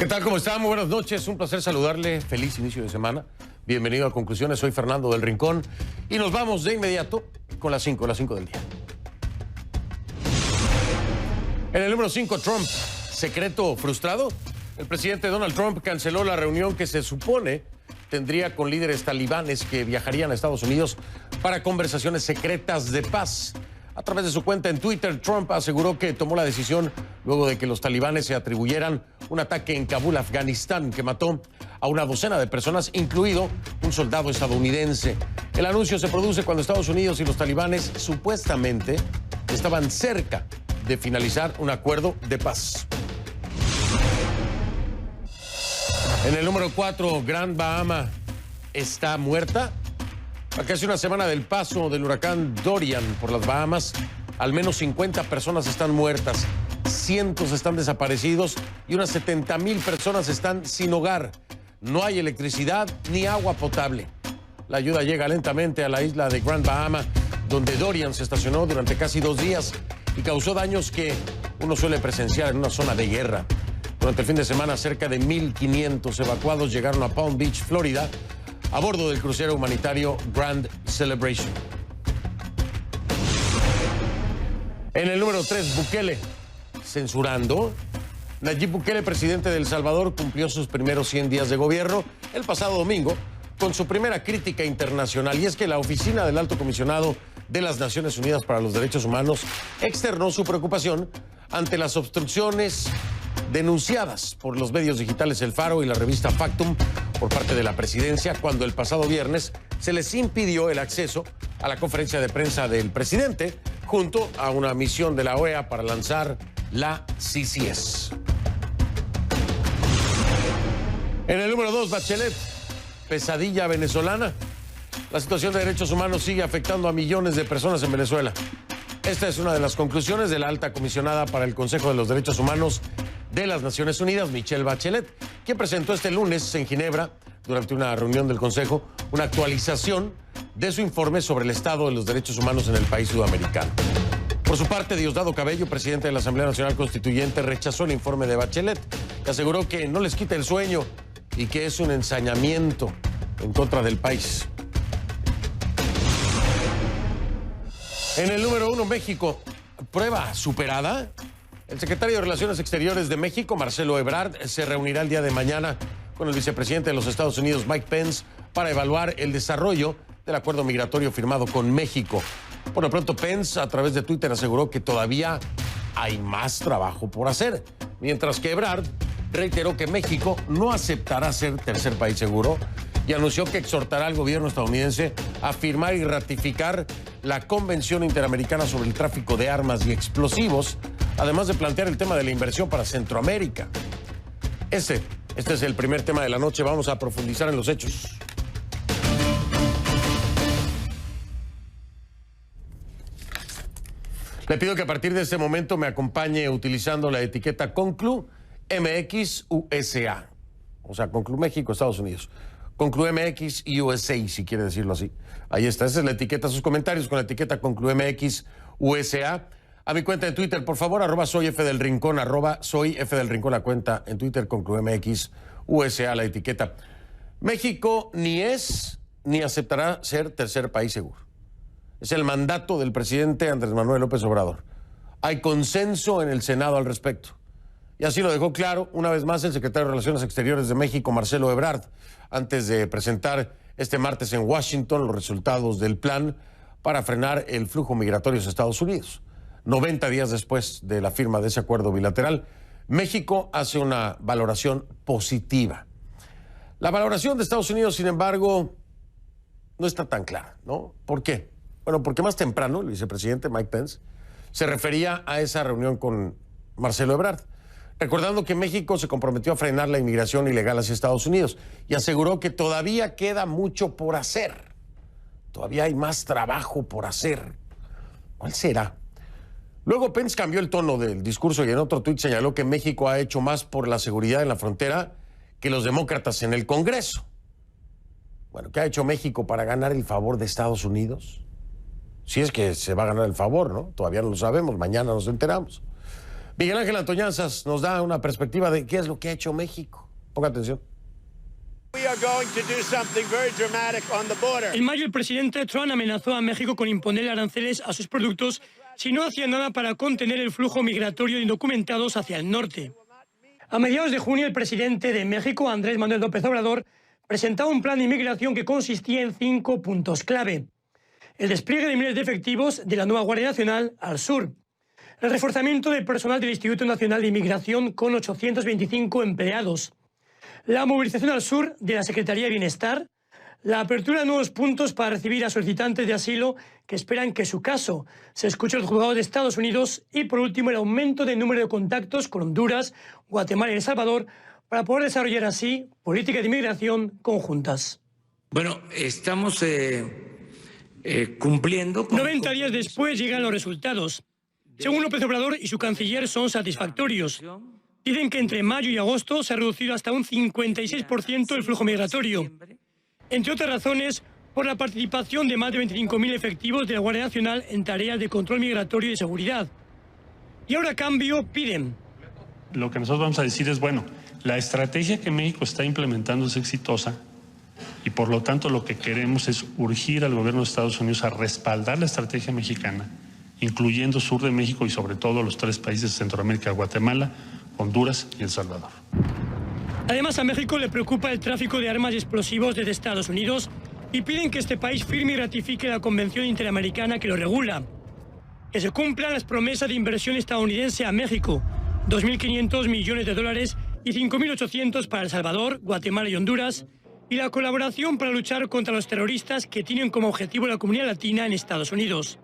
¿Qué tal? ¿Cómo está? Muy buenas noches. Un placer saludarle. Feliz inicio de semana. Bienvenido a Conclusiones. Soy Fernando del Rincón. Y nos vamos de inmediato con las 5 del día. En el número 5, Trump. ¿Secreto frustrado? El presidente Donald Trump canceló la reunión que se supone tendría con líderes talibanes que viajarían a Estados Unidos para conversaciones secretas de paz. A través de su cuenta en Twitter, Trump aseguró que tomó la decisión luego de que los talibanes se atribuyeran un ataque en Kabul, Afganistán, que mató a una docena de personas, incluido un soldado estadounidense. El anuncio se produce cuando Estados Unidos y los talibanes supuestamente estaban cerca de finalizar un acuerdo de paz. En el número 4, Gran Bahama está muerta. A casi una semana del paso del huracán Dorian por las Bahamas, al menos 50 personas están muertas, cientos están desaparecidos y unas 70,000 personas están sin hogar. No hay electricidad ni agua potable. La ayuda llega lentamente a la isla de Grand Bahama, donde Dorian se estacionó durante casi 2 días y causó daños que uno suele presenciar en una zona de guerra. Durante el fin de semana, cerca de 1,500 evacuados llegaron a Palm Beach, Florida, a bordo del crucero humanitario Grand Celebration. En el número 3, Bukele, censurando. Nayib Bukele, presidente de El Salvador, cumplió sus primeros 100 días de gobierno el pasado domingo con su primera crítica internacional, y es que la oficina del Alto Comisionado de las Naciones Unidas para los Derechos Humanos externó su preocupación ante las obstrucciones denunciadas por los medios digitales El Faro y la revista Factum por parte de la presidencia, cuando el pasado viernes se les impidió el acceso a la conferencia de prensa del presidente junto a una misión de la OEA para lanzar la CCS. En el número 2, Bachelet, pesadilla venezolana. La situación de derechos humanos sigue afectando a millones de personas en Venezuela. Esta es una de las conclusiones de la alta comisionada para el Consejo de los Derechos Humanos de las Naciones Unidas, Michelle Bachelet, quien presentó este lunes en Ginebra, durante una reunión del Consejo, una actualización de su informe sobre el estado de los derechos humanos en el país sudamericano. Por su parte, Diosdado Cabello, presidente de la Asamblea Nacional Constituyente, rechazó el informe de Bachelet y aseguró que no les quita el sueño y que es un ensañamiento en contra del país. En el número 1, México, prueba superada. El secretario de Relaciones Exteriores de México, Marcelo Ebrard, se reunirá el día de mañana con el vicepresidente de los Estados Unidos, Mike Pence, para evaluar el desarrollo del acuerdo migratorio firmado con México. Por lo pronto, Pence, a través de Twitter, aseguró que todavía hay más trabajo por hacer, mientras que Ebrard reiteró que México no aceptará ser tercer país seguro y anunció que exhortará al gobierno estadounidense a firmar y ratificar la Convención Interamericana sobre el Tráfico de Armas y Explosivos, además de plantear el tema de la inversión para Centroamérica. Este es el primer tema de la noche. Vamos a profundizar en los hechos. Le pido que a partir de este momento me acompañe utilizando la etiqueta Conclu MX USA. O sea, Conclu México, Estados Unidos. Conclu MX y USA, si quiere decirlo así. Ahí está, esa es la etiqueta, sus comentarios con la etiqueta Conclu MX USA. A mi cuenta de Twitter, por favor, @soyfdelrincón, @soyfdelrincón, la cuenta en Twitter, Conclu MX USA, la etiqueta. México ni es ni aceptará ser tercer país seguro. Es el mandato del presidente Andrés Manuel López Obrador. Hay consenso en el Senado al respecto. Y así lo dejó claro una vez más el secretario de Relaciones Exteriores de México, Marcelo Ebrard, antes de presentar este martes en Washington los resultados del plan para frenar el flujo migratorio a Estados Unidos. 90 días después de la firma de ese acuerdo bilateral, México hace una valoración positiva. La valoración de Estados Unidos, sin embargo, no está tan clara, ¿no? ¿Por qué? Bueno, porque más temprano el vicepresidente Mike Pence se refería a esa reunión con Marcelo Ebrard, recordando que México se comprometió a frenar la inmigración ilegal hacia Estados Unidos y aseguró que todavía queda mucho por hacer. Todavía hay más trabajo por hacer. ¿Cuál será? Luego Pence cambió el tono del discurso y en otro tuit señaló que México ha hecho más por la seguridad en la frontera que los demócratas en el Congreso. Bueno, ¿qué ha hecho México para ganar el favor de Estados Unidos? Si es que se va a ganar el favor, ¿no? Todavía no lo sabemos, mañana nos enteramos. Miguel Ángel Antoñanzas nos da una perspectiva de qué es lo que ha hecho México. Ponga atención. En mayo, el presidente Trump amenazó a México con imponer aranceles a sus productos si no hacía nada para contener el flujo migratorio de indocumentados hacia el norte. A mediados de junio, el presidente de México, Andrés Manuel López Obrador, presentaba un plan de inmigración que consistía en 5 puntos clave. El despliegue de miles de efectivos de la nueva Guardia Nacional al sur. El reforzamiento del personal del Instituto Nacional de Inmigración con 825 empleados. La movilización al sur de la Secretaría de Bienestar. La apertura de nuevos puntos para recibir a solicitantes de asilo que esperan que su caso se escuche en los juzgados de Estados Unidos. Y por último, el aumento del número de contactos con Honduras, Guatemala y El Salvador para poder desarrollar así políticas de inmigración conjuntas. Bueno, estamos cumpliendo. 90 días después llegan los resultados. Según López Obrador y su canciller, son satisfactorios. Dicen que entre mayo y agosto se ha reducido hasta un 56% el flujo migratorio. Entre otras razones, por la participación de más de 25.000 efectivos de la Guardia Nacional en tareas de control migratorio y de seguridad. Y ahora a cambio piden. Lo que nosotros vamos a decir es, bueno, la estrategia que México está implementando es exitosa y por lo tanto lo que queremos es urgir al gobierno de Estados Unidos a respaldar la estrategia mexicana, incluyendo sur de México y sobre todo los 3 países de Centroamérica, Guatemala, Honduras y El Salvador. Además, a México le preocupa el tráfico de armas y explosivos desde Estados Unidos y piden que este país firme y ratifique la Convención Interamericana que lo regula. Que se cumplan las promesas de inversión estadounidense a México, 2.500 millones de dólares y 5.800 para El Salvador, Guatemala y Honduras, y la colaboración para luchar contra los terroristas que tienen como objetivo la comunidad latina en Estados Unidos.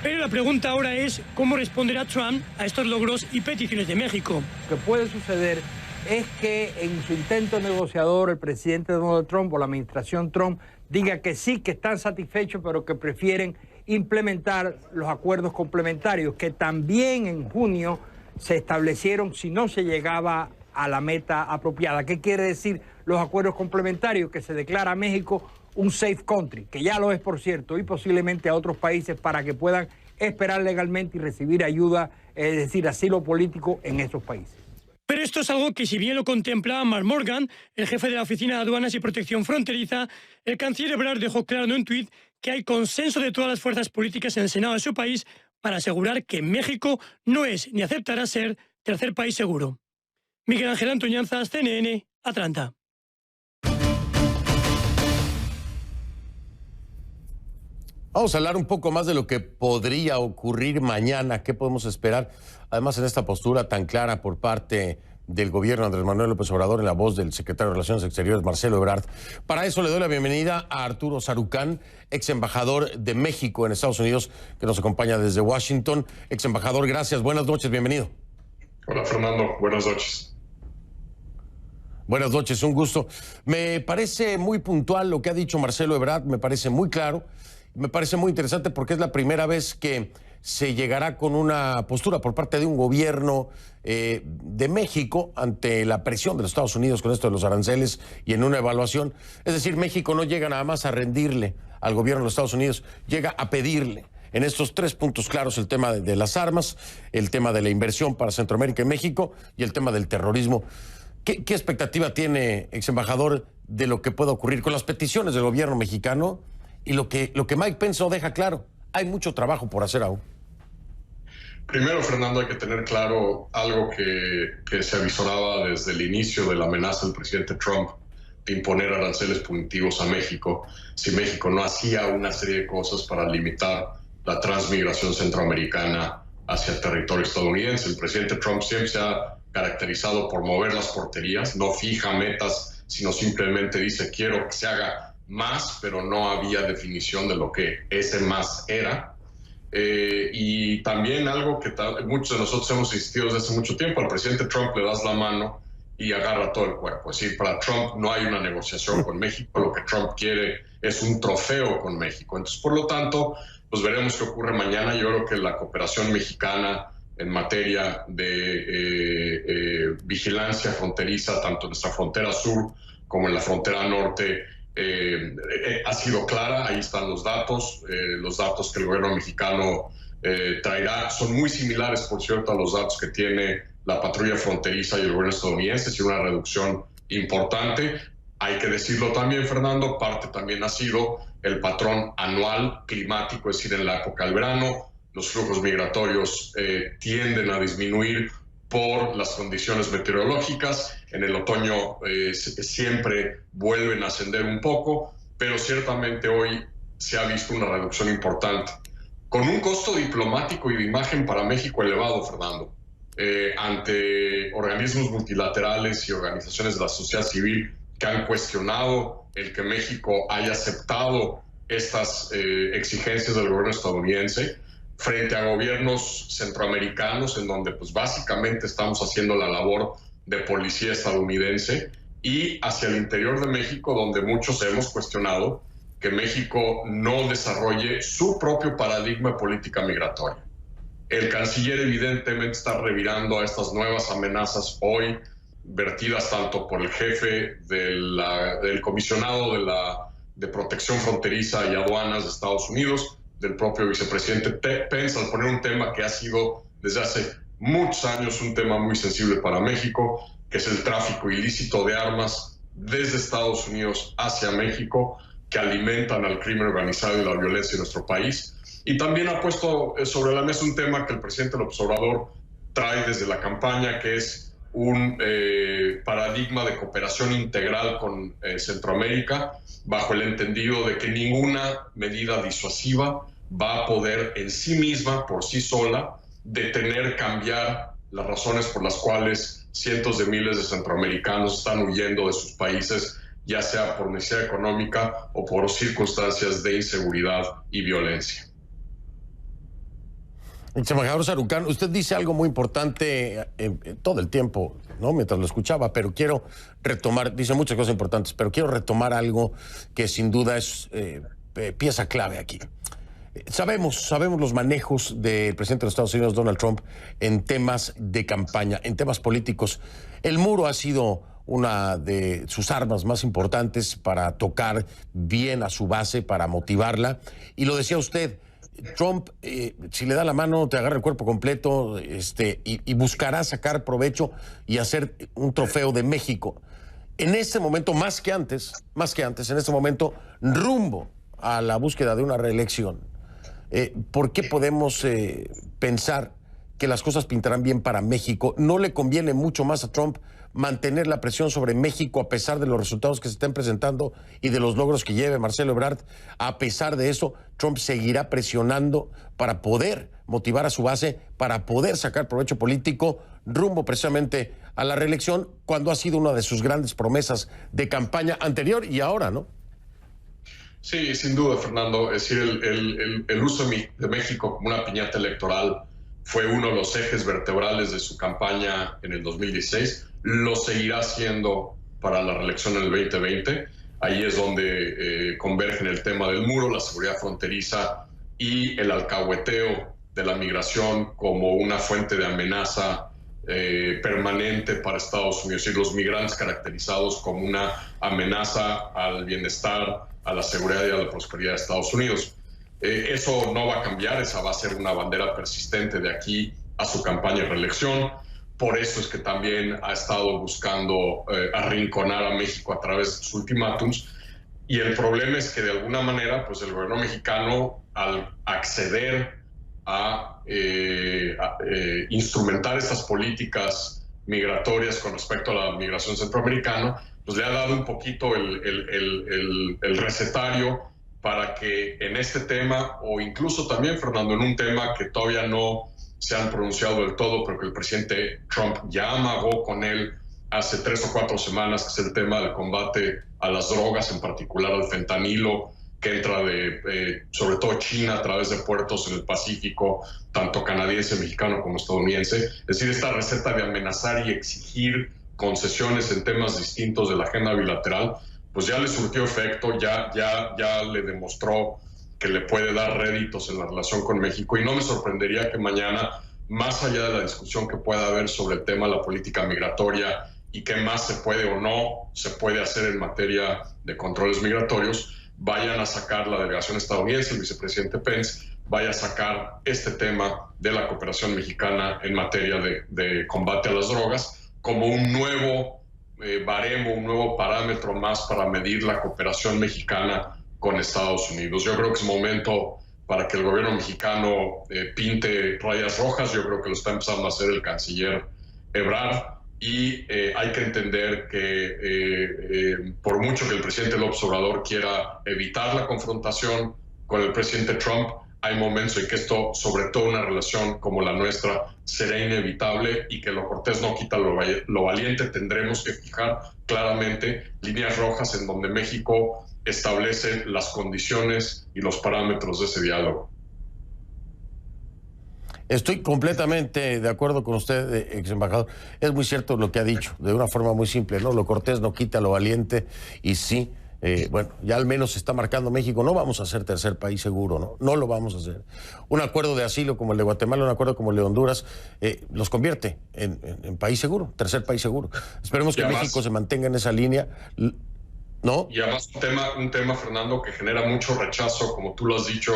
Pero la pregunta ahora es cómo responderá Trump a estos logros y peticiones de México. Lo que puede suceder es que en su intento negociador el presidente Donald Trump o la administración Trump diga que sí, que están satisfechos, pero que prefieren implementar los acuerdos complementarios, que también en junio se establecieron si no se llegaba a la meta apropiada. ¿Qué quiere decir los acuerdos complementarios? Que se declara a México un safe country, que ya lo es, por cierto, y posiblemente a otros países para que puedan esperar legalmente y recibir ayuda, es decir, asilo político en esos países. Pero esto es algo que, si bien lo contemplaba Mark Morgan, el jefe de la Oficina de Aduanas y Protección Fronteriza, el canciller Ebrard dejó claro en un tuit que hay consenso de todas las fuerzas políticas en el Senado de su país para asegurar que México no es ni aceptará ser tercer país seguro. Miguel Ángel Antoñanzas, CNN, Atlanta. Vamos a hablar un poco más de lo que podría ocurrir mañana, qué podemos esperar. Además, en esta postura tan clara por parte del gobierno Andrés Manuel López Obrador, en la voz del secretario de Relaciones Exteriores, Marcelo Ebrard. Para eso le doy la bienvenida a Arturo Sarucán, ex embajador de México en Estados Unidos, que nos acompaña desde Washington. Ex embajador, gracias. Buenas noches, bienvenido. Hola, Fernando. Buenas noches. Buenas noches, un gusto. Me parece muy puntual lo que ha dicho Marcelo Ebrard, me parece muy claro. Me parece muy interesante porque es la primera vez que se llegará con una postura por parte de un gobierno de México ante la presión de los Estados Unidos con esto de los aranceles y en una evaluación. Es decir, México no llega nada más a rendirle al gobierno de los Estados Unidos, llega a pedirle en estos 3 puntos claros: el tema de las armas, el tema de la inversión para Centroamérica y México y el tema del terrorismo. ¿Qué expectativa tiene, ex embajador, de lo que pueda ocurrir con las peticiones del gobierno mexicano? Y lo que Mike Pence no deja claro, hay mucho trabajo por hacer aún. Primero, Fernando, hay que tener claro algo que se avisoraba desde el inicio de la amenaza del presidente Trump de imponer aranceles punitivos a México si México no hacía una serie de cosas para limitar la transmigración centroamericana hacia el territorio estadounidense. El presidente Trump siempre se ha caracterizado por mover las porterías, no fija metas, sino simplemente dice quiero que se haga más, pero no había definición de lo que ese más era. Y también algo que muchos de nosotros hemos insistido desde hace mucho tiempo: al presidente Trump le das la mano y agarra todo el cuerpo. Es decir, para Trump no hay una negociación con México, lo que Trump quiere es un trofeo con México. Entonces, por lo tanto, pues veremos qué ocurre mañana. Yo creo que la cooperación mexicana en materia de vigilancia fronteriza, tanto en nuestra frontera sur como en la frontera norte, ha sido clara. Ahí están los datos que el gobierno mexicano son muy similares, por cierto, a los datos que tiene la patrulla fronteriza y el gobierno estadounidense, y una reducción importante. Hay que decirlo también, Fernando, parte también ha sido el patrón anual climático, es decir, en la época del verano, los flujos migratorios tienden a disminuir por las condiciones meteorológicas. En el otoño siempre vuelven a ascender un poco, pero ciertamente hoy se ha visto una reducción importante, con un costo diplomático y de imagen para México elevado, Fernando. Ante organismos multilaterales y organizaciones de la sociedad civil que han cuestionado el que México haya aceptado estas exigencias del gobierno estadounidense, frente a gobiernos centroamericanos en donde pues básicamente estamos haciendo la labor de policía estadounidense, y hacia el interior de México, donde muchos hemos cuestionado que México no desarrolle su propio paradigma de política migratoria. El canciller evidentemente está revirando a estas nuevas amenazas hoy, vertidas tanto por el jefe del comisionado de protección fronteriza y aduanas de Estados Unidos, del propio vicepresidente Pence, al poner un tema que ha sido desde hace muchos años un tema muy sensible para México, que es el tráfico ilícito de armas desde Estados Unidos hacia México, que alimentan al crimen organizado y la violencia en nuestro país. Y también ha puesto sobre la mesa un tema que el presidente López Obrador trae desde la campaña, que es un paradigma de cooperación integral con Centroamérica, bajo el entendido de que ninguna medida disuasiva va a poder en sí misma, por sí sola, detener, cambiar las razones por las cuales cientos de miles de centroamericanos están huyendo de sus países, ya sea por necesidad económica o por circunstancias de inseguridad y violencia. Embajador Sarucán, usted dice algo muy importante todo el tiempo, ¿no? Mientras lo escuchaba, pero quiero retomar, dice muchas cosas importantes, pero quiero retomar algo que sin duda es pieza clave aquí. Sabemos los manejos del presidente de los Estados Unidos, Donald Trump, en temas de campaña, en temas políticos. El muro ha sido una de sus armas más importantes para tocar bien a su base, para motivarla. Y lo decía usted, Trump, si le da la mano, te agarra el cuerpo completo y buscará sacar provecho y hacer un trofeo de México. En este momento, más que antes, en este momento, rumbo a la búsqueda de una reelección, ¿por qué podemos pensar que las cosas pintarán bien para México? ¿No le conviene mucho más a Trump mantener la presión sobre México a pesar de los resultados que se estén presentando y de los logros que lleve Marcelo Ebrard? A pesar de eso, Trump seguirá presionando para poder motivar a su base, para poder sacar provecho político rumbo precisamente a la reelección, cuando ha sido una de sus grandes promesas de campaña anterior y ahora, ¿no? Sí, sin duda, Fernando. Es decir, el uso de México como una piñata electoral fue uno de los ejes vertebrales de su campaña en el 2016. Lo seguirá siendo para la reelección en el 2020. Ahí es donde convergen el tema del muro, la seguridad fronteriza y el alcahueteo de la migración como una fuente de amenaza permanente para Estados Unidos, y los migrantes caracterizados como una amenaza al bienestar, a la seguridad y a la prosperidad de Estados Unidos. Eso no va a cambiar, esa va a ser una bandera persistente de aquí a su campaña de reelección. Por eso es que también ha estado buscando arrinconar a México a través de sus ultimátums. Y el problema es que de alguna manera, pues el gobierno mexicano, al acceder a instrumentar estas políticas migratorias con respecto a la migración centroamericana, pues le ha dado un poquito el recetario para que en este tema, o incluso también, Fernando, en un tema que todavía no se han pronunciado del todo, pero que el presidente Trump ya amagó con él hace 3 o 4 semanas, que es el tema del combate a las drogas, en particular al fentanilo, que entra sobre todo China a través de puertos en el Pacífico, tanto canadiense, mexicano como estadounidense. Es decir, esta receta de amenazar y exigir concesiones en temas distintos de la agenda bilateral, pues ya le surtió efecto, ya le demostró que le puede dar réditos en la relación con México, y no me sorprendería que mañana, más allá de la discusión que pueda haber sobre el tema de la política migratoria y qué más se puede o no se puede hacer en materia de controles migratorios, vayan a sacar la delegación estadounidense, el vicepresidente Pence, vaya a sacar este tema de la cooperación mexicana en materia de combate a las drogas como un nuevo baremo, un nuevo parámetro más para medir la cooperación mexicana con Estados Unidos. Yo creo que es momento para que el gobierno mexicano pinte rayas rojas. Yo creo que lo está empezando a hacer el canciller Ebrard, y hay que entender que por mucho que el presidente López Obrador quiera evitar la confrontación con el presidente Trump, hay momentos en que esto, sobre todo una relación como la nuestra, será inevitable, y que lo cortés no quita lo valiente. Tendremos que fijar claramente líneas rojas en donde México establece las condiciones y los parámetros de ese diálogo. Estoy completamente de acuerdo con usted, ex embajador. Es muy cierto lo que ha dicho, de una forma muy simple, ¿no? Lo cortés no quita lo valiente, y sí. Bueno, ya al menos se está marcando México. No vamos a ser tercer país seguro, ¿no? No lo vamos a hacer. Un acuerdo de asilo como el de Guatemala, un acuerdo como el de Honduras, los convierte en país seguro, tercer país seguro. Esperemos que México se mantenga en esa línea, ¿no? Y además un tema, Fernando, que genera mucho rechazo, como tú lo has dicho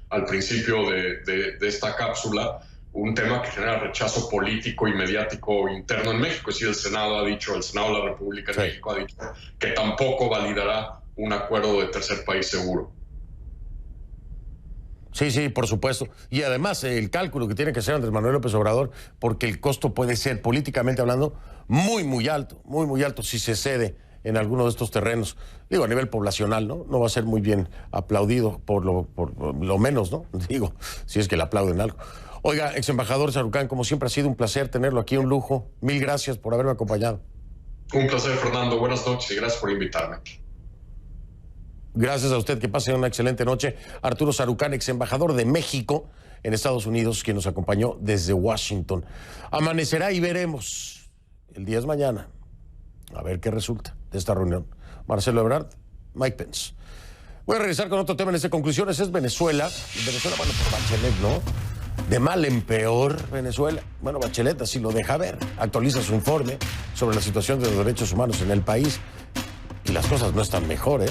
al principio de esta cápsula, un tema que genera rechazo político y mediático interno en México. Es decir, el Senado de la República de México ha dicho que tampoco validará un acuerdo de tercer país seguro. Sí, sí, por supuesto. Y además el cálculo que tiene que hacer Andrés Manuel López Obrador, porque el costo puede ser, políticamente hablando, muy alto si se cede en alguno de estos terrenos. Digo, a nivel poblacional, ¿no? No va a ser muy bien aplaudido, por lo menos, ¿no? Digo, si es que le aplauden algo. Oiga, ex embajador Sarucán, como siempre ha sido un placer tenerlo aquí, un lujo. Mil gracias por haberme acompañado. Un placer, Fernando. Buenas noches y gracias por invitarme. Gracias a usted, que pase una excelente noche. Arturo Sarucán, ex embajador de México en Estados Unidos, quien nos acompañó desde Washington. Amanecerá y veremos. El día es mañana. A ver qué resulta de esta reunión. Marcelo Ebrard, Mike Pence. Voy a regresar con otro tema en este conclusiones. Es Venezuela. Venezuela, bueno, por Bachelet, ¿no? De mal en peor, Venezuela. Bueno, Bachelet así lo deja ver. Actualiza su informe sobre la situación de los derechos humanos en el país. Y las cosas no están mejor, ¿eh?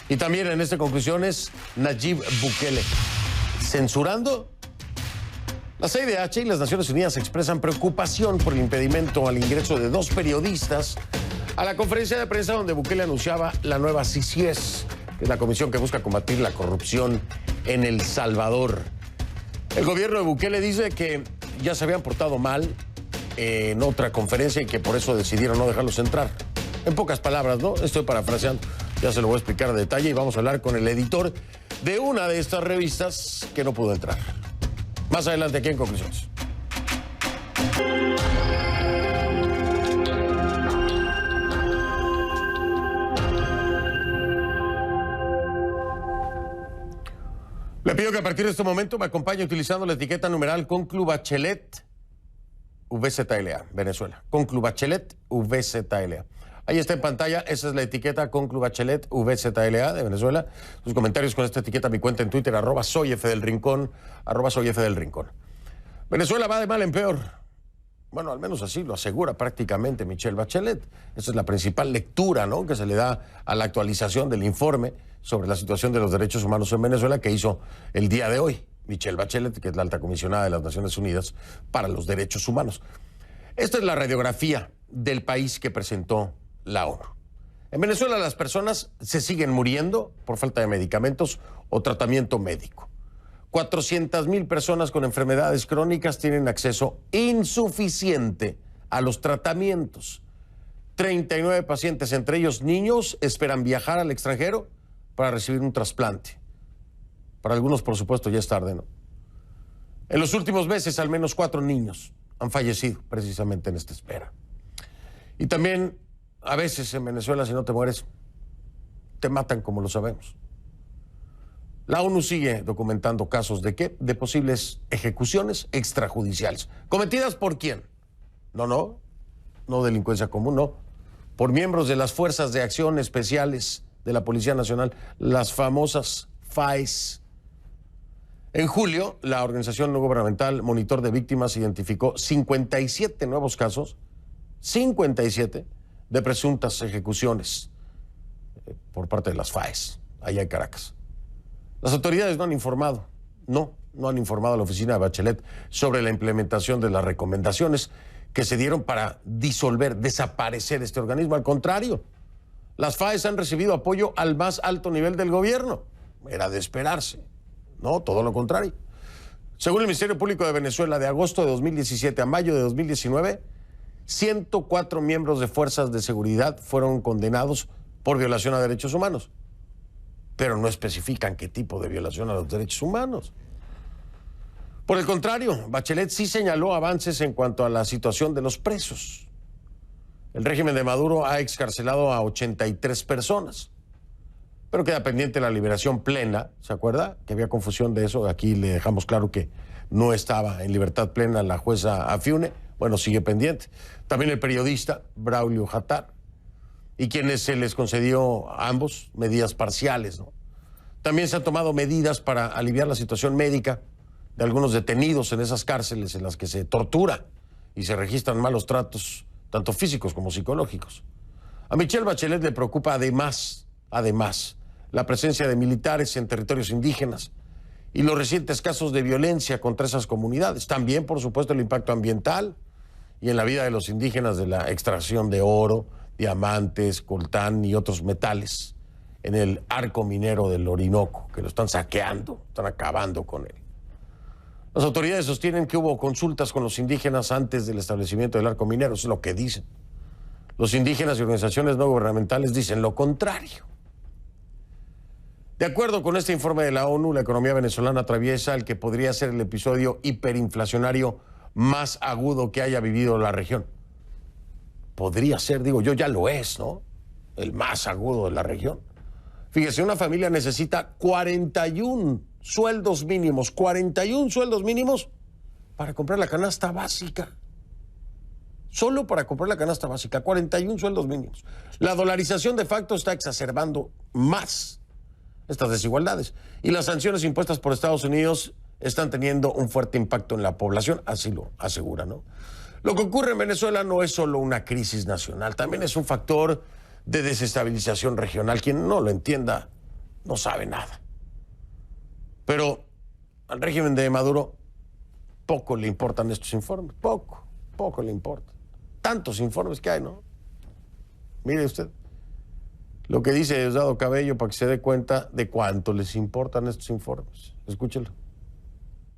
Y también en este conclusiones, Nayib Bukele. Censurando. La CIDH y las Naciones Unidas expresan preocupación por el impedimento al ingreso de 2 periodistas a la conferencia de prensa donde Bukele anunciaba la nueva CICIES, que es la comisión que busca combatir la corrupción en El Salvador. El gobierno de Bukele dice que ya se habían portado mal en otra conferencia y que por eso decidieron no dejarlos entrar. En pocas palabras, ¿no? Estoy parafraseando, ya se lo voy a explicar a detalle, y vamos a hablar con el editor de una de estas revistas que no pudo entrar. Más adelante aquí en Conclusiones. Le pido que a partir de este momento me acompañe utilizando la etiqueta numeral Conclu Bachelet VZLA, Venezuela. Conclu Bachelet VZLA. Ahí está en pantalla, esa es la etiqueta Conclu Bachelet VZLA de Venezuela. Sus comentarios con esta etiqueta, mi cuenta en Twitter, @soyfdelrincón, @soyfdelrincón. Venezuela va de mal en peor. Bueno, al menos así lo asegura prácticamente Michelle Bachelet. Esa es la principal lectura, ¿no?, que se le da a la actualización del informe sobre la situación de los derechos humanos en Venezuela que hizo el día de hoy Michelle Bachelet, que es la alta comisionada de las Naciones Unidas para los Derechos Humanos. Esta es la radiografía del país que presentó la ONU. En Venezuela las personas se siguen muriendo por falta de medicamentos o tratamiento médico. 400,000 personas con enfermedades crónicas tienen acceso insuficiente a los tratamientos. 39 pacientes, entre ellos niños, esperan viajar al extranjero para recibir un trasplante. Para algunos, por supuesto, ya es tarde, ¿no? En los últimos meses, al menos 4 niños han fallecido precisamente en esta espera. Y también, a veces en Venezuela, si no te mueres, te matan, como lo sabemos. La ONU sigue documentando casos de ¿qué? De posibles ejecuciones extrajudiciales. ¿Cometidas por quién? No delincuencia común, no. Por miembros de las Fuerzas de Acción Especiales de la Policía Nacional, las famosas FAES. En julio, la organización no gubernamental Monitor de Víctimas identificó 57 nuevos casos, 57 de presuntas ejecuciones por parte de las FAES, allá en Caracas. Las autoridades no han informado no han informado a la oficina de Bachelet sobre la implementación de las recomendaciones que se dieron para disolver, desaparecer este organismo. Al contrario, las FAES han recibido apoyo al más alto nivel del gobierno. Era de esperarse. No, todo lo contrario. Según el Ministerio Público de Venezuela, de agosto de 2017 a mayo de 2019, 104 miembros de fuerzas de seguridad fueron condenados por violación a derechos humanos. Pero no especifican qué tipo de violación a los derechos humanos. Por el contrario, Bachelet sí señaló avances en cuanto a la situación de los presos. El régimen de Maduro ha excarcelado a 83 personas, pero queda pendiente la liberación plena. ¿Se acuerda? Que había confusión de eso. Aquí le dejamos claro que no estaba en libertad plena la jueza Afiune. Bueno, sigue pendiente. También el periodista Braulio Jatar, y quienes se les concedió a ambos medidas parciales, ¿no? También se han tomado medidas para aliviar la situación médica de algunos detenidos en esas cárceles en las que se tortura y se registran malos tratos, tanto físicos como psicológicos. A Michelle Bachelet le preocupa además, la presencia de militares en territorios indígenas y los recientes casos de violencia contra esas comunidades. También, por supuesto, el impacto ambiental y en la vida de los indígenas de la extracción de oro, diamantes, coltán y otros metales en el arco minero del Orinoco, que lo están saqueando, están acabando con él. Las autoridades sostienen que hubo consultas con los indígenas antes del establecimiento del arco minero, eso es lo que dicen. Los indígenas y organizaciones no gubernamentales dicen lo contrario. De acuerdo con este informe de la ONU, la economía venezolana atraviesa el que podría ser el episodio hiperinflacionario más agudo que haya vivido la región. Podría ser, digo yo, ya lo es, ¿no? El más agudo de la región. Fíjese, una familia necesita 41 sueldos mínimos para comprar la canasta básica. Solo para comprar la canasta básica, 41 sueldos mínimos. La dolarización de facto está exacerbando más estas desigualdades. Y las sanciones impuestas por Estados Unidos están teniendo un fuerte impacto en la población, así lo asegura, ¿no? Lo que ocurre en Venezuela no es solo una crisis nacional, también es un factor de desestabilización regional. Quien no lo entienda no sabe nada. Pero al régimen de Maduro poco le importan estos informes, poco le importa. Tantos informes que hay, ¿no? Mire usted lo que dice Diosdado Cabello para que se dé cuenta de cuánto les importan estos informes. Escúchelo.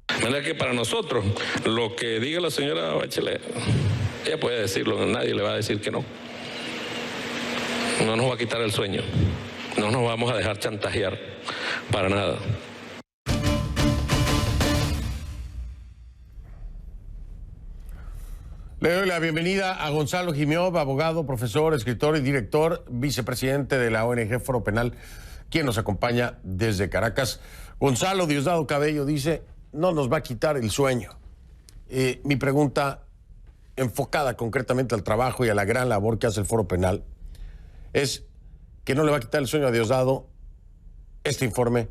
De manera que para nosotros, lo que diga la señora Bachelet, ella puede decirlo, nadie le va a decir que no. No nos va a quitar el sueño, no nos vamos a dejar chantajear para nada. Le doy la bienvenida a Gonzalo Jimiov, abogado, profesor, escritor y director, vicepresidente de la ONG Foro Penal, quien nos acompaña desde Caracas. Gonzalo, Diosdado Cabello dice, no nos va a quitar el sueño. Mi pregunta, enfocada concretamente al trabajo y a la gran labor que hace el Foro Penal, es que no le va a quitar el sueño a Diosdado. Este informe,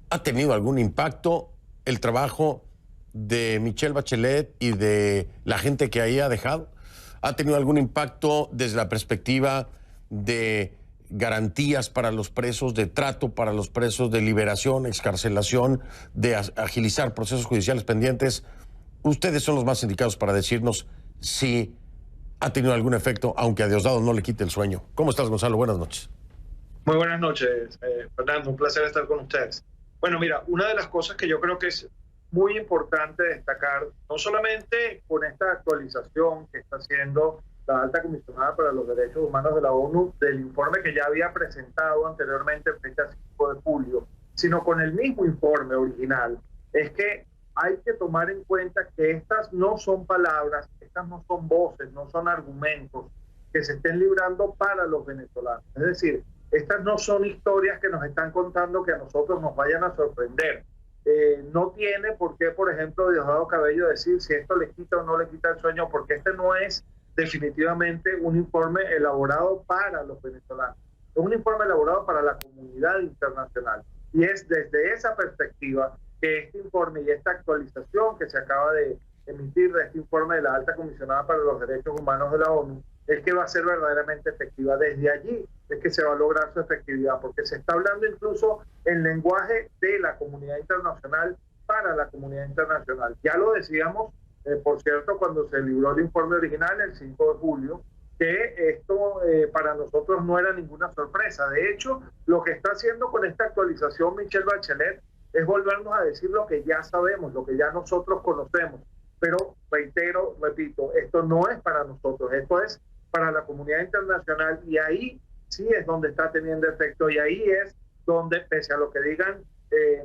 ¿ha tenido algún impacto el trabajo de Michelle Bachelet y de la gente que ahí ha dejado? ¿Ha tenido algún impacto desde la perspectiva de garantías para los presos, de trato para los presos, de liberación, excarcelación, de agilizar procesos judiciales pendientes? Ustedes son los más indicados para decirnos si ha tenido algún efecto, aunque a Diosdado no le quite el sueño. ¿Cómo estás, Gonzalo? Buenas noches. Muy buenas noches, Fernando. Un placer estar con ustedes. Bueno, mira, una de las cosas que yo creo que es muy importante destacar, no solamente con esta actualización que está haciendo la Alta Comisionada para los Derechos Humanos de la ONU del informe que ya había presentado anteriormente en fecha 5 de julio, sino con el mismo informe original, es que hay que tomar en cuenta que estas no son palabras, estas no son voces, no son argumentos que se estén librando para los venezolanos. Es decir, estas no son historias que nos están contando que a nosotros nos vayan a sorprender. No tiene por qué, por ejemplo, Diosdado Cabello decir si esto le quita o no le quita el sueño, porque este no es definitivamente un informe elaborado para los venezolanos. Es un informe elaborado para la comunidad internacional. Y es desde esa perspectiva que este informe y esta actualización que se acaba de emitir de este informe de la Alta Comisionada para los Derechos Humanos de la ONU es que va a ser verdaderamente efectiva. Desde allí es que se va a lograr su efectividad, porque se está hablando incluso en lenguaje de la comunidad internacional para la comunidad internacional. Ya lo decíamos, por cierto, cuando se libró el informe original el 5 de julio, que esto para nosotros no era ninguna sorpresa. De hecho, lo que está haciendo con esta actualización Michelle Bachelet es volvernos a decir lo que ya sabemos, lo que ya nosotros conocemos. Pero reitero, repito, esto no es para nosotros, esto es para la comunidad internacional, y ahí sí es donde está teniendo efecto, y ahí es donde, pese a lo que digan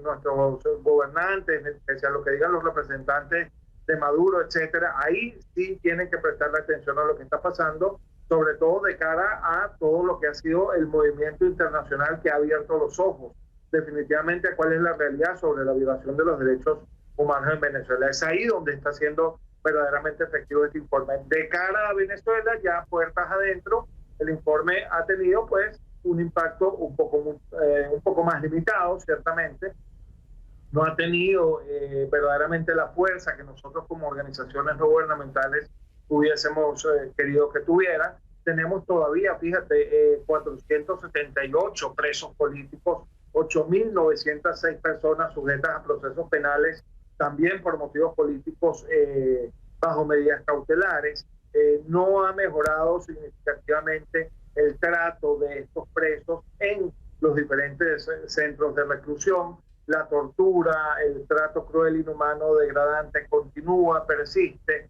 nuestros gobernantes, pese a lo que digan los representantes de Maduro, etcétera, ahí sí tienen que prestarle atención a lo que está pasando, sobre todo de cara a todo lo que ha sido el movimiento internacional que ha abierto los ojos definitivamente a cuál es la realidad sobre la violación de los derechos humanos en Venezuela. Es ahí donde está siendo verdaderamente efectivo este informe. De cara a Venezuela, ya puertas adentro, el informe ha tenido pues un impacto un poco más limitado, ciertamente. No ha tenido verdaderamente la fuerza que nosotros como organizaciones no gubernamentales hubiésemos querido que tuviera. Tenemos todavía, fíjate, 478 presos políticos, 8.906 personas sujetas a procesos penales, también por motivos políticos bajo medidas cautelares. No ha mejorado significativamente el trato de estos presos en los diferentes centros de reclusión. La tortura, el trato cruel, inhumano, degradante continúa, persiste.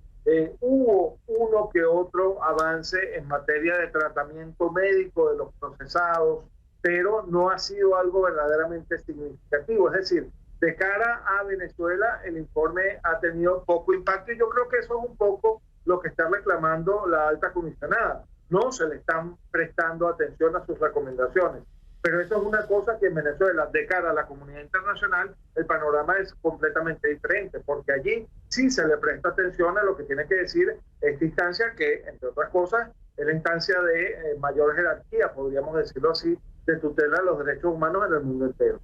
Hubo uno que otro avance en materia de tratamiento médico de los procesados, pero no ha sido algo verdaderamente significativo. Es decir, de cara a Venezuela, el informe ha tenido poco impacto, y yo creo que eso es un poco lo que está reclamando la alta comisionada. No se le están prestando atención a sus recomendaciones. Pero eso es una cosa que en Venezuela, de cara a la comunidad internacional, el panorama es completamente diferente, porque allí sí se le presta atención a lo que tiene que decir esta instancia, que, entre otras cosas, es la instancia de mayor jerarquía, podríamos decirlo así, de tutela de los derechos humanos en el mundo entero.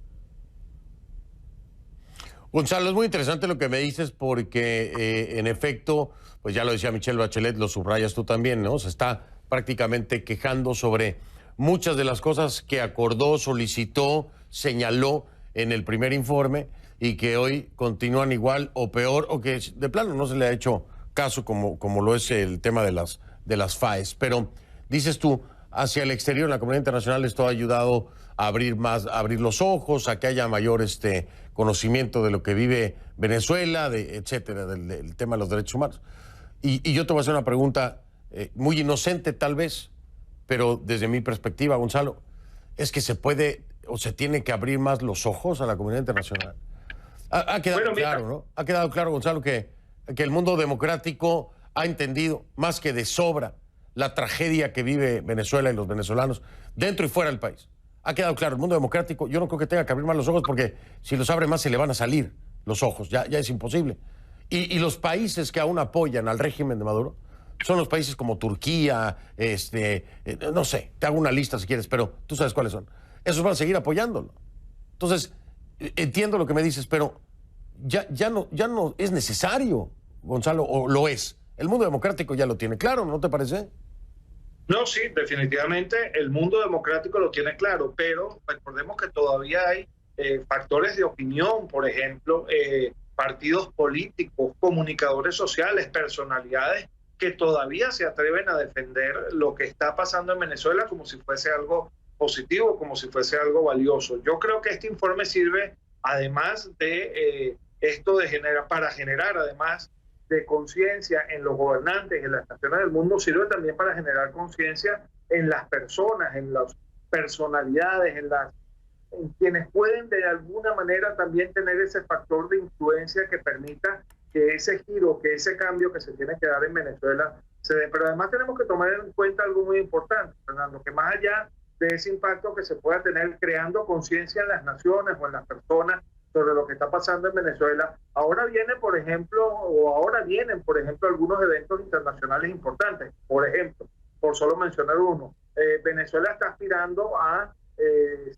Gonzalo, es muy interesante lo que me dices porque, en efecto, pues ya lo decía Michelle Bachelet, lo subrayas tú también, ¿no? Se está prácticamente quejando sobre muchas de las cosas que acordó, solicitó, señaló en el primer informe y que hoy continúan igual o peor, o que de plano no se le ha hecho caso como lo es el tema de las FAES. Pero dices tú, hacia el exterior, en la comunidad internacional, esto ha ayudado a abrir los ojos, a que haya mayor conocimiento de lo que vive Venezuela, etcétera, del tema de los derechos humanos. Y yo te voy a hacer una pregunta muy inocente tal vez, pero desde mi perspectiva, Gonzalo, es que se puede o se tiene que abrir más los ojos a la comunidad internacional. Ha quedado claro, ¿no? Ha quedado claro, Gonzalo, que el mundo democrático ha entendido más que de sobra la tragedia que vive Venezuela y los venezolanos dentro y fuera del país. Ha quedado claro, el mundo democrático, yo no creo que tenga que abrir más los ojos, porque si los abre más se le van a salir los ojos, ya es imposible. Y los países que aún apoyan al régimen de Maduro son los países como Turquía, no sé, te hago una lista si quieres, pero tú sabes cuáles son. Esos van a seguir apoyándolo. Entonces, entiendo lo que me dices, pero ya no es necesario, Gonzalo, o lo es. El mundo democrático ya lo tiene claro, ¿no te parece? No, sí, definitivamente el mundo democrático lo tiene claro, pero recordemos que todavía hay factores de opinión, por ejemplo, partidos políticos, comunicadores sociales, personalidades que todavía se atreven a defender lo que está pasando en Venezuela como si fuese algo positivo, como si fuese algo valioso. Yo creo que este informe sirve, además de para generar, además de conciencia en los gobernantes, en las naciones del mundo, sirve también para generar conciencia en las personas, en las personalidades, en quienes pueden de alguna manera también tener ese factor de influencia que permita que ese giro, que ese cambio que se tiene que dar en Venezuela se dé. Pero además tenemos que tomar en cuenta algo muy importante, Fernando, que más allá de ese impacto que se pueda tener creando conciencia en las naciones o en las personas sobre lo que está pasando en Venezuela, ahora vienen, por ejemplo, algunos eventos internacionales importantes. Por ejemplo, por solo mencionar uno, Venezuela está aspirando a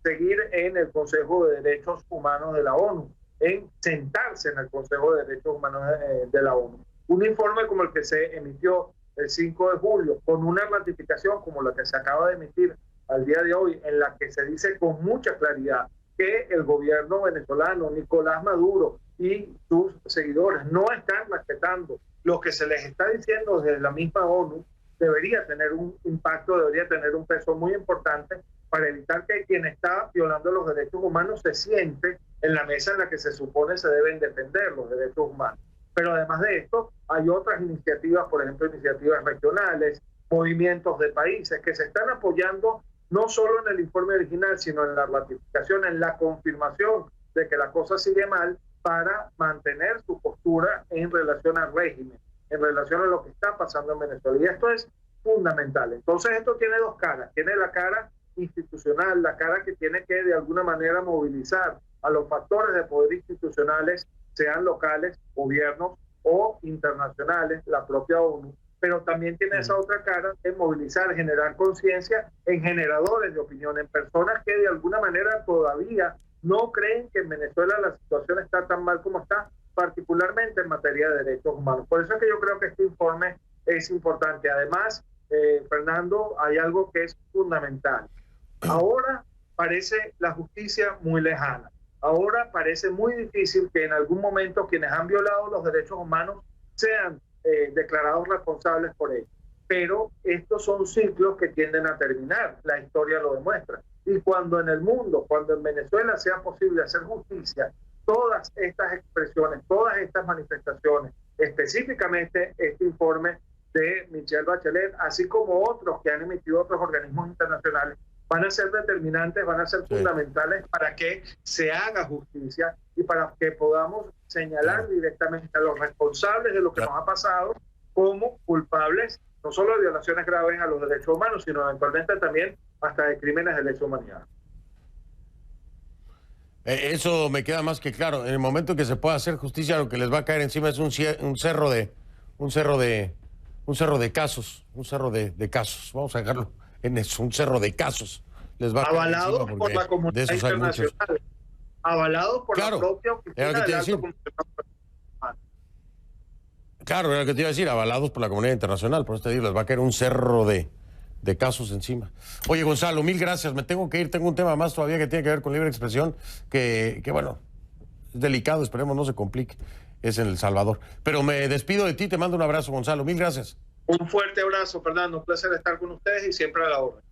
seguir en el Consejo de Derechos Humanos de la ONU, en sentarse en el Consejo de Derechos Humanos de la ONU. Un informe como el que se emitió el 5 de julio, con una ratificación como la que se acaba de emitir al día de hoy, en la que se dice con mucha claridad que el gobierno venezolano, Nicolás Maduro y sus seguidores no están respetando lo que se les está diciendo desde la misma ONU, debería tener un impacto, debería tener un peso muy importante para evitar que quien está violando los derechos humanos se siente en la mesa en la que se supone se deben defender los derechos humanos. Pero además de esto, hay otras iniciativas, por ejemplo, iniciativas regionales, movimientos de países que se están apoyando no solo en el informe original, sino en la ratificación, en la confirmación de que la cosa sigue mal, para mantener su postura en relación al régimen, en relación a lo que está pasando en Venezuela. Y esto es fundamental. Entonces esto tiene dos caras. Tiene la cara institucional, la cara que tiene que de alguna manera movilizar a los factores de poder institucionales, sean locales, gobiernos o internacionales, la propia ONU, pero también tiene esa otra cara de movilizar, generar conciencia en generadores de opinión, en personas que de alguna manera todavía no creen que en Venezuela la situación está tan mal como está, particularmente en materia de derechos humanos. Por eso es que yo creo que este informe es importante. Además, Fernando, hay algo que es fundamental. Ahora parece la justicia muy lejana. Ahora parece muy difícil que en algún momento quienes han violado los derechos humanos sean declarados responsables por ello. Pero estos son ciclos que tienden a terminar. La historia lo demuestra. Y cuando en el mundo, cuando en Venezuela sea posible hacer justicia, todas estas expresiones, todas estas manifestaciones, específicamente este informe de Michelle Bachelet, así como otros que han emitido otros organismos internacionales, van a ser determinantes, van a ser fundamentales para que se haga justicia y para que podamos señalar directamente a los responsables de lo que nos ha pasado como culpables, no solo de violaciones graves a los derechos humanos, sino eventualmente también hasta de crímenes de lesa humanidad. Eso me queda más que claro. En el momento que se pueda hacer justicia, lo que les va a caer encima es un cerro de casos, vamos a dejarlo en eso, un cerro de casos. Les va a avalados por la comunidad internacional, avalados por la propia oficina del Alto Comisionado. Claro, era lo que te iba a decir, avalados por la comunidad internacional. Por eso te digo, les va a caer un cerro de casos encima. Oye, Gonzalo, mil gracias. Me tengo que ir. Tengo un tema más todavía que tiene que ver con libre expresión, que bueno, es delicado, esperemos no se complique. Es en El Salvador. Pero me despido de ti, te mando un abrazo, Gonzalo. Mil gracias. Un fuerte abrazo, Fernando. Un placer estar con ustedes y siempre a la orden.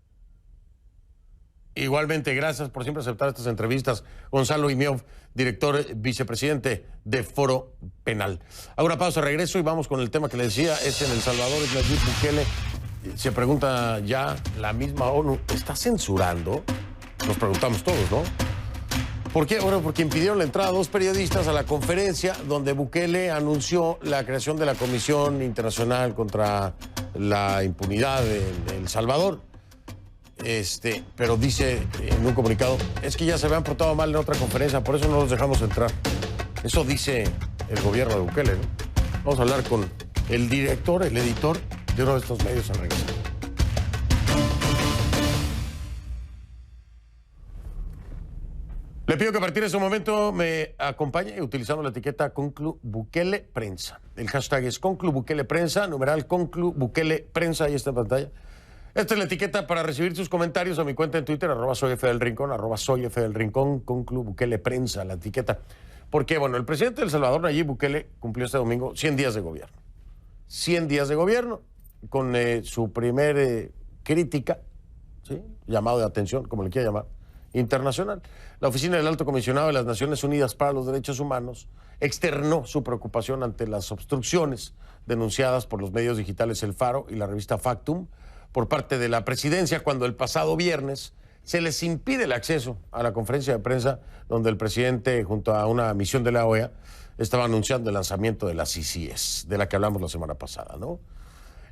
Igualmente, gracias por siempre aceptar estas entrevistas. Gonzalo Imiov, director vicepresidente de Foro Penal. Ahora pausa, regreso y vamos con el tema que le decía, es en El Salvador, es Nayib Bukele. Se pregunta ya la misma ONU, ¿está censurando? Nos preguntamos todos, ¿no? ¿Por qué? Bueno, porque impidieron la entrada a dos periodistas a la conferencia donde Bukele anunció la creación de la Comisión Internacional contra la Impunidad en El Salvador. Pero dice en un comunicado, es que ya se habían portado mal en otra conferencia, por eso no los dejamos entrar. Eso dice el gobierno de Bukele, ¿no? Vamos a hablar con el director, el editor de uno de estos medios al regresar. Le pido que a partir de ese momento me acompañe utilizando la etiqueta Conclu Bukele Prensa. El hashtag es Conclu Bukele Prensa, numeral Conclu Bukele Prensa, ahí está en pantalla. Esta es la etiqueta para recibir sus comentarios a mi cuenta en Twitter, @soyfdelrincón, @soyfdelrincón, Conclu Bukele Prensa, la etiqueta. Porque, bueno, el presidente de El Salvador, Nayib Bukele, cumplió este domingo 100 días de gobierno. 100 días de gobierno, con su primer crítica, ¿sí? Llamado de atención, como le quiera llamar, internacional. La Oficina del Alto Comisionado de las Naciones Unidas para los Derechos Humanos externó su preocupación ante las obstrucciones denunciadas por los medios digitales El Faro y la revista Factum por parte de la presidencia cuando el pasado viernes se les impide el acceso a la conferencia de prensa donde el presidente, junto a una misión de la OEA, estaba anunciando el lanzamiento de la CICIES, de la que hablamos la semana pasada, ¿no?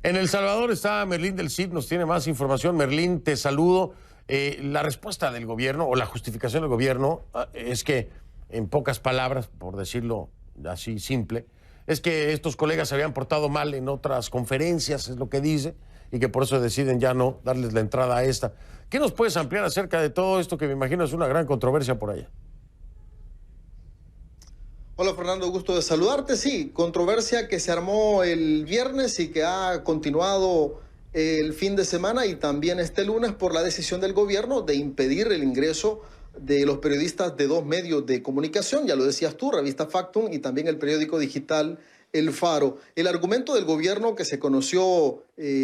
En El Salvador está Merlín del CID, nos tiene más información. Merlín, te saludo. La respuesta del gobierno o la justificación del gobierno es que, en pocas palabras, por decirlo así simple, es que estos colegas se habían portado mal en otras conferencias, es lo que dice, y que por eso deciden ya no darles la entrada a esta. ¿Qué nos puedes ampliar acerca de todo esto que me imagino es una gran controversia por allá? Hola Fernando, gusto de saludarte. Sí, controversia que se armó el viernes y que ha continuado el fin de semana y también este lunes por la decisión del gobierno de impedir el ingreso de los periodistas de dos medios de comunicación, ya lo decías tú, revista Factum y también el periódico digital El Faro. El argumento del gobierno que se conoció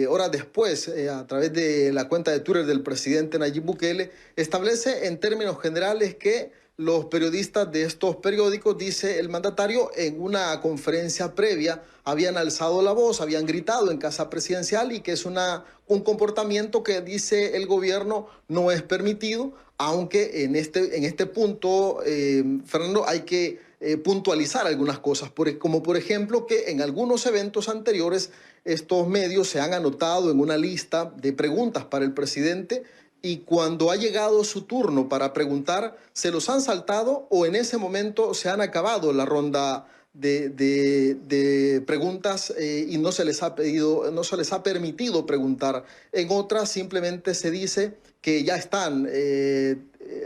horas después a través de la cuenta de Twitter del presidente Nayib Bukele establece en términos generales que los periodistas de estos periódicos, dice el mandatario, en una conferencia previa habían alzado la voz, habían gritado en Casa Presidencial y que es un comportamiento que, dice el gobierno, no es permitido, aunque en este punto, Fernando, hay que puntualizar algunas cosas, como por ejemplo que en algunos eventos anteriores estos medios se han anotado en una lista de preguntas para el presidente y cuando ha llegado su turno para preguntar, se los han saltado o en ese momento se han acabado la ronda de preguntas y no se les ha permitido preguntar. En otras simplemente se dice que ya están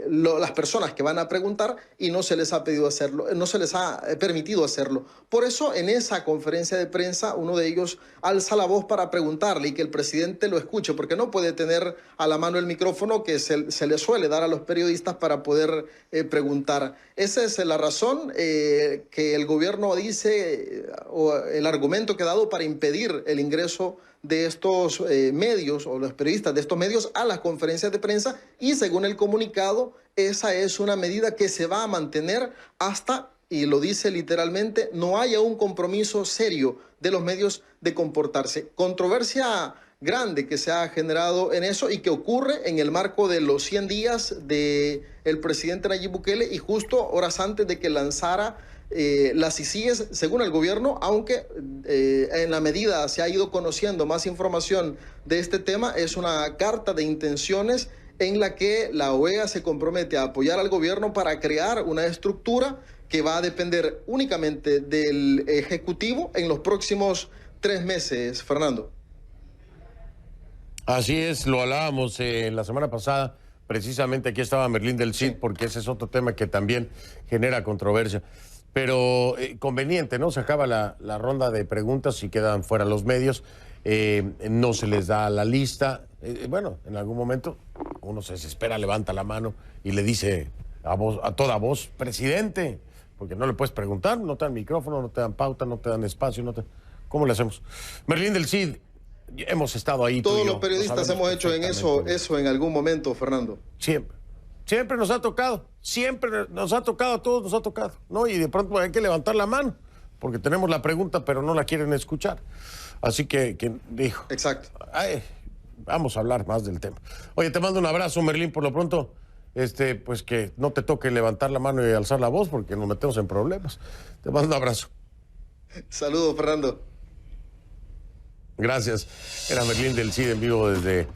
las personas que van a preguntar y no se les ha pedido hacerlo, no se les ha permitido hacerlo. Por eso en esa conferencia de prensa uno de ellos alza la voz para preguntarle y que el presidente lo escuche, porque no puede tener a la mano el micrófono que se le suele dar a los periodistas para poder preguntar. Esa es la razón que el gobierno dice, o el argumento que ha dado para impedir el ingreso de estos medios o los periodistas de estos medios a las conferencias de prensa y según el comunicado esa es una medida que se va a mantener hasta, y lo dice literalmente, no haya un compromiso serio de los medios de comportarse. Controversia grande que se ha generado en eso y que ocurre en el marco de los 100 días del presidente Nayib Bukele y justo horas antes de que lanzara las ICIES, según el gobierno, aunque en la medida se ha ido conociendo más información de este tema, es una carta de intenciones en la que la OEA se compromete a apoyar al gobierno para crear una estructura que va a depender únicamente del Ejecutivo en los próximos 3 meses, Fernando. Así es, lo hablábamos la semana pasada, precisamente aquí estaba Merlín del Cid, porque ese es otro tema que también genera controversia. Pero conveniente, ¿no? Se acaba la ronda de preguntas y quedan fuera los medios, no se les da la lista. Bueno, en algún momento uno se desespera, levanta la mano y le dice a toda voz, presidente, porque no le puedes preguntar, no te dan micrófono, no te dan pauta, no te dan espacio, ¿cómo le hacemos? Merlín del Cid, hemos estado ahí. Todos los periodistas hemos hecho en eso en algún momento, Fernando. Siempre nos ha tocado, a todos nos ha tocado, ¿no? Y de pronto hay que levantar la mano, porque tenemos la pregunta, pero no la quieren escuchar. Así que dijo. Exacto. Vamos a hablar más del tema. Oye, te mando un abrazo, Merlín, por lo pronto, pues que no te toque levantar la mano y alzar la voz, porque nos metemos en problemas. Te mando un abrazo. Saludos, Fernando. Gracias. Era Merlín del Cid en vivo desde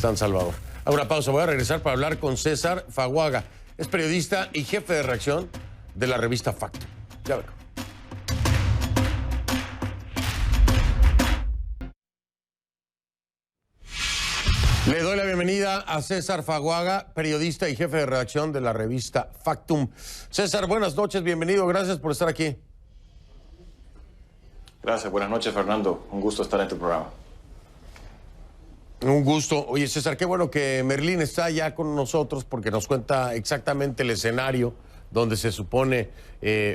San Salvador. A una pausa, voy a regresar para hablar con César Faguaga. Es periodista y jefe de redacción de la revista Factum. Ya vengo. Le doy la bienvenida a César Faguaga, periodista y jefe de redacción de la revista Factum. César, buenas noches, bienvenido, gracias por estar aquí. Gracias, buenas noches, Fernando. Un gusto estar en tu programa. Un gusto. Oye, César, qué bueno que Merlín está ya con nosotros porque nos cuenta exactamente el escenario donde se supone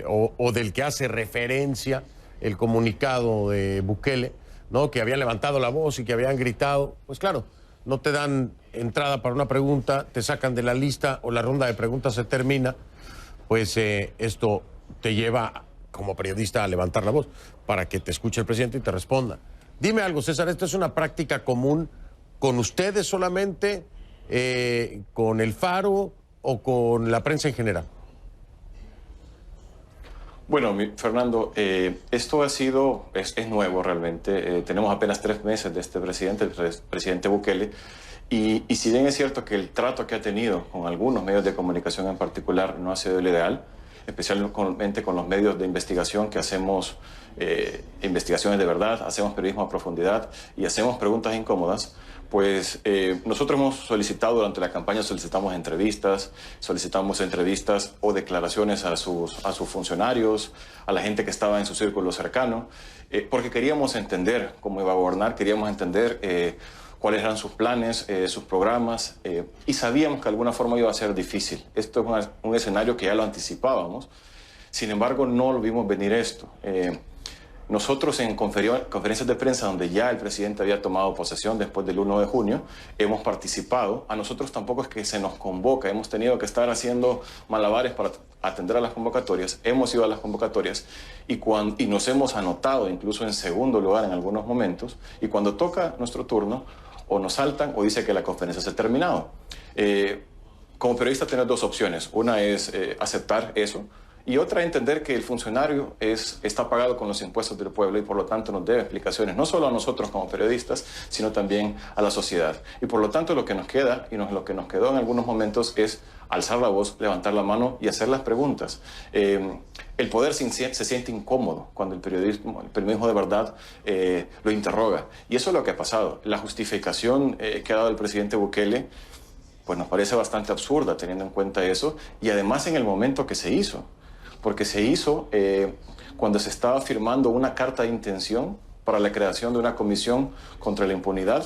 o del que hace referencia el comunicado de Bukele, ¿no? Que habían levantado la voz y que habían gritado. Pues claro, no te dan entrada para una pregunta, te sacan de la lista o la ronda de preguntas se termina, pues esto te lleva como periodista a levantar la voz para que te escuche el presidente y te responda. Dime algo, César, ¿esto es una práctica común con ustedes solamente, con El Faro o con la prensa en general? Bueno, Fernando, esto es nuevo realmente. Tenemos apenas 3 meses de este presidente, el presidente Bukele, y si bien es cierto que el trato que ha tenido con algunos medios de comunicación en particular no ha sido el ideal, especialmente con los medios de investigación que hacemos investigaciones de verdad, hacemos periodismo a profundidad y hacemos preguntas incómodas, pues nosotros hemos solicitado durante la campaña, solicitamos entrevistas o declaraciones a sus funcionarios, a la gente que estaba en su círculo cercano, porque queríamos entender cómo iba a gobernar, queríamos entender cuáles eran sus planes, sus programas, y sabíamos que de alguna forma iba a ser difícil. Esto es un escenario que ya lo anticipábamos, sin embargo no lo vimos venir esto. Nosotros en conferencias de prensa donde ya el presidente había tomado posesión después del 1 de junio, hemos participado. A nosotros tampoco es que se nos convoca, hemos tenido que estar haciendo malabares para atender a las convocatorias, hemos ido a las convocatorias y nos hemos anotado incluso en segundo lugar en algunos momentos, y cuando toca nuestro turno o nos saltan o dice que la conferencia se ha terminado. Como periodista tenés dos opciones, una es aceptar eso, y otra, entender que el funcionario está pagado con los impuestos del pueblo y por lo tanto nos debe explicaciones, no solo a nosotros como periodistas, sino también a la sociedad. Y por lo tanto lo que nos queda, y lo que nos quedó en algunos momentos, es alzar la voz, levantar la mano y hacer las preguntas. El poder se siente incómodo cuando el periodismo de verdad lo interroga. Y eso es lo que ha pasado. La justificación que ha dado el presidente Bukele pues nos parece bastante absurda teniendo en cuenta eso, y además en el momento que se hizo. Porque se hizo cuando se estaba firmando una carta de intención para la creación de una comisión contra la impunidad,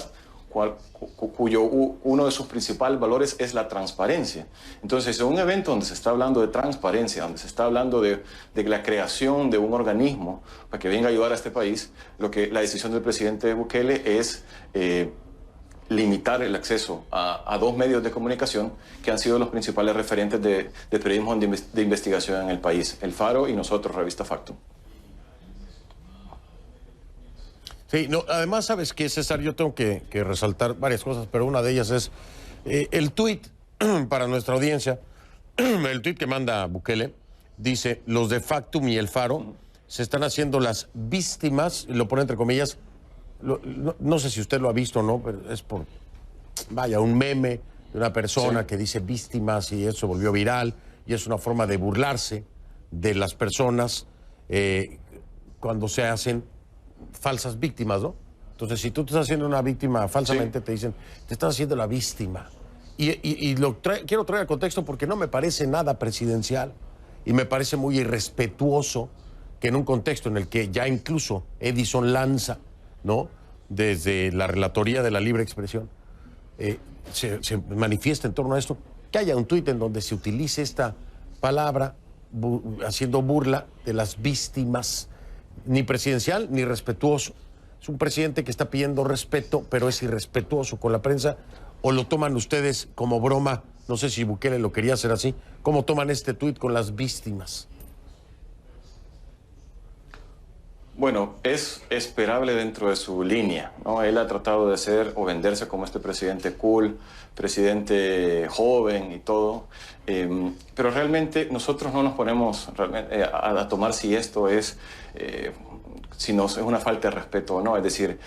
cuyo uno de sus principales valores es la transparencia. Entonces, en un evento donde se está hablando de transparencia, donde se está hablando de la creación de un organismo para que venga a ayudar a este país, la decisión del presidente Bukele es limitar el acceso a dos medios de comunicación que han sido los principales referentes de periodismo de investigación en el país, El Faro y nosotros, Revista Factum. Sí, no, además, ¿sabes qué, César? Yo tengo que resaltar varias cosas, pero una de ellas es el tuit para nuestra audiencia, el tuit que manda Bukele, dice, los de Factum y El Faro se están haciendo las víctimas, y lo pone entre comillas. No sé si usted lo ha visto o no, pero es por, vaya, un meme de una persona que dice víctimas y eso volvió viral, y es una forma de burlarse de las personas cuando se hacen falsas víctimas, ¿no? Entonces, si tú te estás haciendo una víctima falsamente, te dicen, te estás haciendo la víctima. Y quiero traer al contexto porque no me parece nada presidencial y me parece muy irrespetuoso que en un contexto en el que ya incluso Edison Lanza, ¿no?, desde la Relatoría de la Libre Expresión, se manifiesta en torno a esto, que haya un tuit en donde se utilice esta palabra haciendo burla de las víctimas, ni presidencial ni respetuoso. Es un presidente que está pidiendo respeto, pero es irrespetuoso con la prensa, o lo toman ustedes como broma. No sé si Bukele lo quería hacer así. ¿Cómo toman este tuit con las víctimas? Bueno, es esperable dentro de su línea, ¿no? Él ha tratado de ser o venderse como este presidente cool, presidente joven y todo, pero realmente nosotros no nos ponemos realmente a tomar si esto es, si es una falta de respeto o no. Es decir,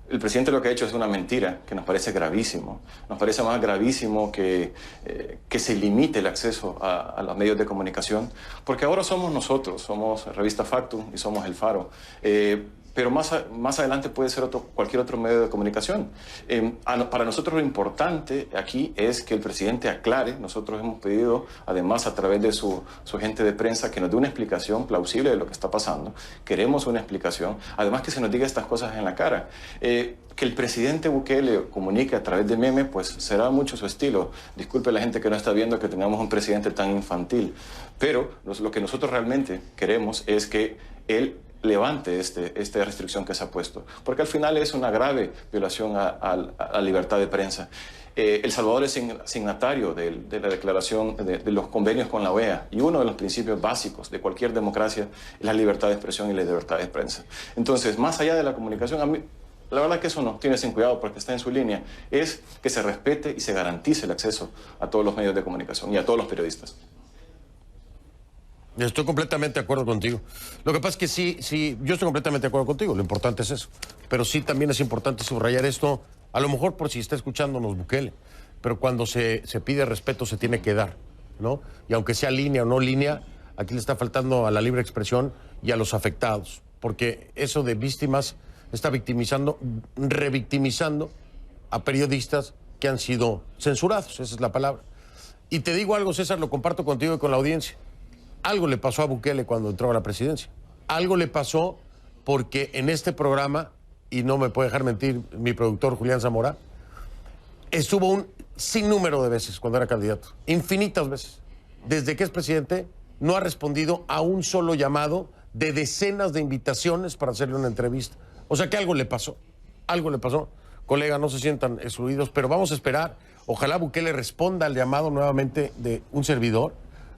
el presidente lo que ha hecho es una mentira que nos parece gravísimo. Nos parece más gravísimo que se limite el acceso a los medios de comunicación, porque ahora somos nosotros, somos Revista Factum y somos El Faro. Pero más adelante puede ser cualquier otro medio de comunicación. Para nosotros lo importante aquí es que el presidente aclare. Nosotros hemos pedido, además, a través de su gente de prensa, que nos dé una explicación plausible de lo que está pasando. Queremos una explicación. Además, que se nos diga estas cosas en la cara. Que el presidente Bukele comunique a través de meme, pues será mucho su estilo. Disculpe la gente que no está viendo que tengamos un presidente tan infantil. Pero lo que nosotros realmente queremos es que él levante esta restricción que se ha puesto, porque al final es una grave violación a la libertad de prensa. El Salvador es signatario de la declaración de los convenios con la OEA, y uno de los principios básicos de cualquier democracia es la libertad de expresión y la libertad de prensa. Entonces, más allá de la comunicación, a mí la verdad que eso no, tiene sin cuidado porque está en su línea, es que se respete y se garantice el acceso a todos los medios de comunicación y a todos los periodistas. Estoy completamente de acuerdo contigo. Lo que pasa es que sí, yo estoy completamente de acuerdo contigo, lo importante es eso. Pero sí también es importante subrayar esto, a lo mejor por si está escuchándonos Bukele, pero cuando se pide respeto se tiene que dar, ¿no? Y aunque sea línea o no línea, aquí le está faltando a la libre expresión y a los afectados, porque eso de víctimas está revictimizando a periodistas que han sido censurados, esa es la palabra. Y te digo algo, César, lo comparto contigo y con la audiencia. Algo le pasó a Bukele cuando entró a la presidencia. Algo le pasó porque en este programa, y no me puede dejar mentir mi productor Julián Zamora, estuvo un sinnúmero de veces cuando era candidato, infinitas veces. Desde que es presidente, no ha respondido a un solo llamado de decenas de invitaciones para hacerle una entrevista. O sea que algo le pasó, algo le pasó. Colega, no se sientan excluidos, pero vamos a esperar. Ojalá Bukele responda al llamado nuevamente de un servidor,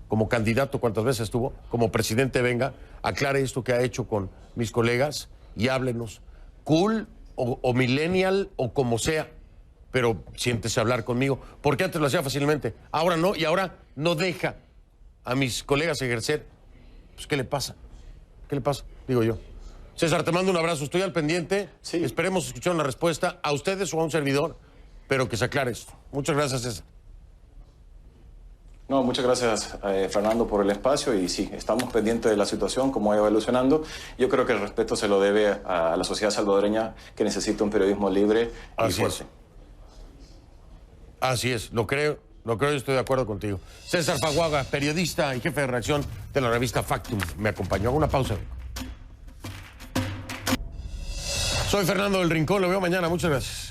como candidato, cuántas veces estuvo, como presidente venga, aclare esto que ha hecho con mis colegas y háblenos. Cool o millennial o como sea, pero siéntese a hablar conmigo, porque antes lo hacía fácilmente, ahora no, y ahora no deja a mis colegas ejercer. Pues, ¿qué le pasa? ¿Qué le pasa? Digo yo. César, te mando un abrazo, estoy al pendiente. Sí. Esperemos escuchar una respuesta a ustedes o a un servidor, pero que se aclare esto. Muchas gracias, César. No, muchas gracias, Fernando, por el espacio, y sí, estamos pendientes de la situación, cómo va evolucionando. Yo creo que el respeto se lo debe a la sociedad salvadoreña, que necesita un periodismo libre y fuerte. Así es, lo creo y estoy de acuerdo contigo. César Faguaga, periodista y jefe de redacción de la revista Factum, me acompañó. Hago una pausa. Soy Fernando del Rincón, lo veo mañana, muchas gracias.